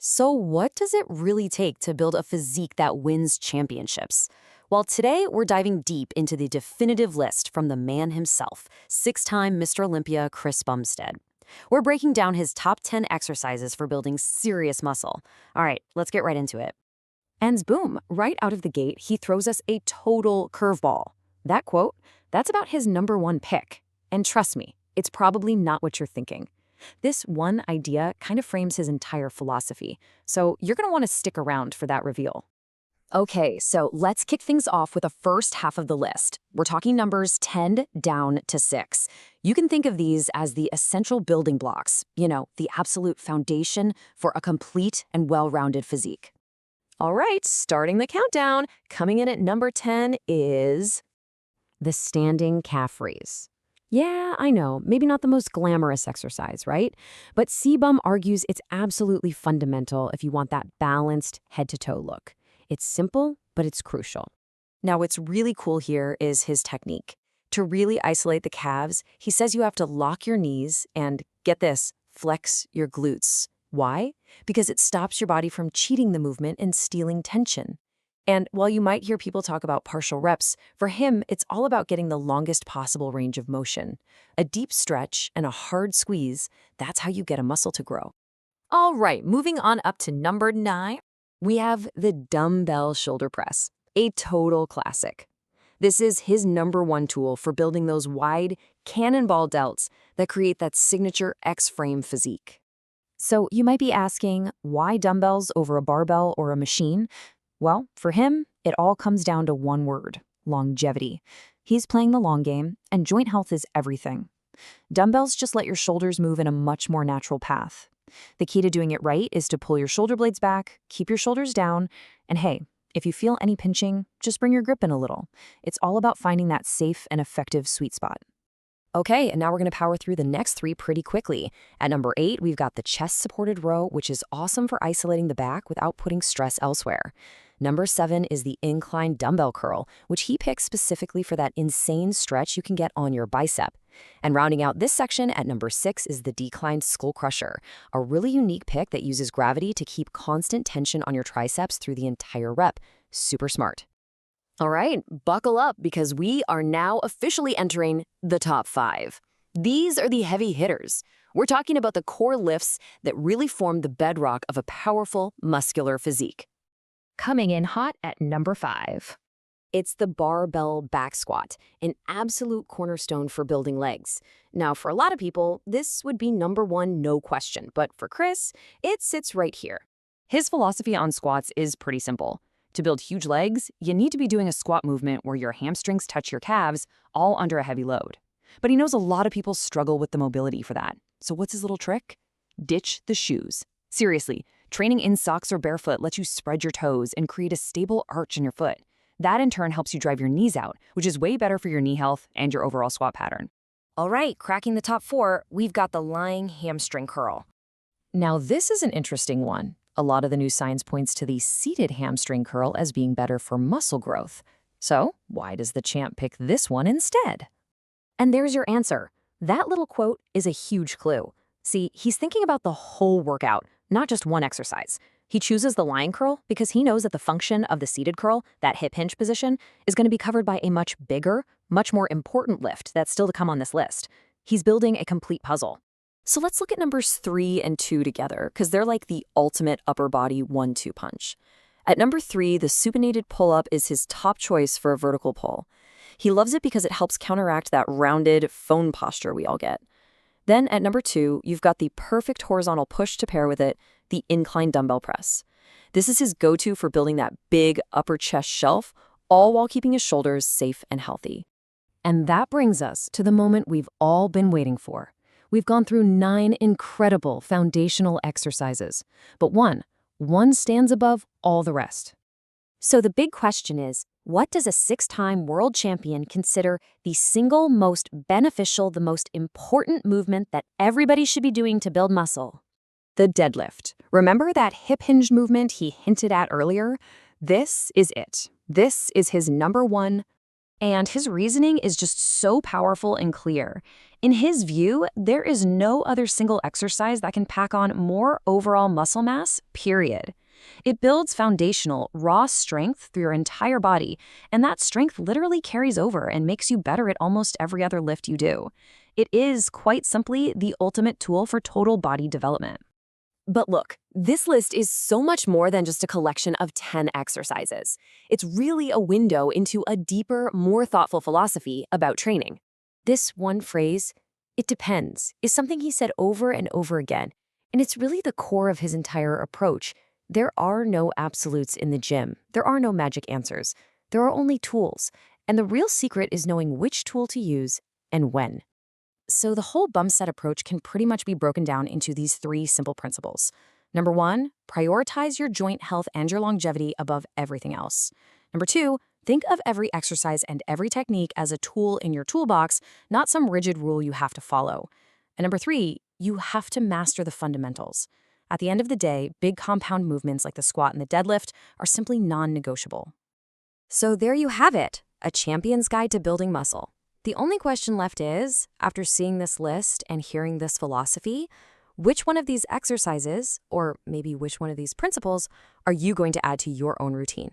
So what does it really take to build a physique that wins championships? Well, today we're diving deep into the definitive list from the man himself, six-time Mr. Olympia Chris Bumstead. We're breaking down his top 10 exercises for building serious muscle. All right, let's get right into it. And boom, right out of the gate, he throws us a total curveball. That quote, that's about his number one pick. And trust me, it's probably not what you're thinking. This one idea kind of frames his entire philosophy, so you're going to want to stick around for that reveal. Okay, so let's kick things off with the first half of the list. We're talking numbers 10 down to 6. You can think of these as the essential building blocks, the absolute foundation for a complete and well-rounded physique. All right, starting the countdown, coming in at number 10 is the standing calf raise. Yeah, I know, maybe not the most glamorous exercise, right? But CBUM argues it's absolutely fundamental if you want that balanced head-to-toe look. It's simple, but it's crucial. Now, what's really cool here is his technique. To really isolate the calves, he says you have to lock your knees and, get this, flex your glutes. Why? Because it stops your body from cheating the movement and stealing tension. And while you might hear people talk about partial reps, for him, it's all about getting the longest possible range of motion. A deep stretch and a hard squeeze, that's how you get a muscle to grow. All right, moving on up to number 9, we have the dumbbell shoulder press, a total classic. This is his number one tool for building those wide, cannonball delts that create that signature X-frame physique. So you might be asking, why dumbbells over a barbell or a machine? Well, for him, it all comes down to one word: longevity. He's playing the long game, and joint health is everything. Dumbbells just let your shoulders move in a much more natural path. The key to doing it right is to pull your shoulder blades back, keep your shoulders down, and hey, if you feel any pinching, just bring your grip in a little. It's all about finding that safe and effective sweet spot. Okay, and now we're going to power through the next 3 pretty quickly. At number 8, we've got the chest-supported row, which is awesome for isolating the back without putting stress elsewhere. Number 7 is the incline dumbbell curl, which he picks specifically for that insane stretch you can get on your bicep. And rounding out this section at number 6 is the declined skull crusher, a really unique pick that uses gravity to keep constant tension on your triceps through the entire rep. Super smart. All right, buckle up because we are now officially entering the top 5. These are the heavy hitters. We're talking about the core lifts that really form the bedrock of a powerful, muscular physique. Coming in hot at number 5. It's the barbell back squat, an absolute cornerstone for building legs. Now, for a lot of people, this would be number 1, no question, but for Chris, it sits right here. His philosophy on squats is pretty simple. To build huge legs, you need to be doing a squat movement where your hamstrings touch your calves, all under a heavy load. But he knows a lot of people struggle with the mobility for that. So what's his little trick? Ditch the shoes. Seriously, training in socks or barefoot lets you spread your toes and create a stable arch in your foot. That in turn helps you drive your knees out, which is way better for your knee health and your overall squat pattern. All right, cracking the top 4, we've got the lying hamstring curl. Now this is an interesting one. A lot of the new science points to the seated hamstring curl as being better for muscle growth. So why does the champ pick this one instead? And there's your answer. That little quote is a huge clue. See, he's thinking about the whole workout, not just one exercise. He chooses the lying curl because he knows that the function of the seated curl, that hip hinge position, is going to be covered by a much bigger, much more important lift that's still to come on this list. He's building a complete puzzle. So let's look at numbers 3 and 2 together, because they're like the ultimate upper body 1-2 punch. At number 3, the supinated pull-up is his top choice for a vertical pull. He loves it because it helps counteract that rounded phone posture we all get. Then at number 2, you've got the perfect horizontal push to pair with it, the incline dumbbell press. This is his go-to for building that big upper chest shelf, all while keeping his shoulders safe and healthy. And that brings us to the moment we've all been waiting for. We've gone through 9 incredible foundational exercises, but one stands above all the rest. So the big question is, what does a 6-time world champion consider the single most beneficial, the most important movement that everybody should be doing to build muscle? The deadlift. Remember that hip hinge movement he hinted at earlier? This is it. This is his number 1 And his reasoning is just so powerful and clear. In his view, there is no other single exercise that can pack on more overall muscle mass, period. It builds foundational, raw strength through your entire body, and that strength literally carries over and makes you better at almost every other lift you do. It is, quite simply, the ultimate tool for total body development. But look, this list is so much more than just a collection of 10 exercises. It's really a window into a deeper, more thoughtful philosophy about training. This one phrase, "it depends," is something he said over and over again, and it's really the core of his entire approach. There are no absolutes in the gym. There are no magic answers. There are only tools, and the real secret is knowing which tool to use and when. So the whole Bumstead approach can pretty much be broken down into these three simple principles. Number one, prioritize your joint health and your longevity above everything else. Number two, think of every exercise and every technique as a tool in your toolbox, not some rigid rule you have to follow. And number three, you have to master the fundamentals. At the end of the day, big compound movements like the squat and the deadlift are simply non-negotiable. So there you have it, a champion's guide to building muscle. The only question left is, after seeing this list and hearing this philosophy, which one of these exercises, or maybe which one of these principles, are you going to add to your own routine?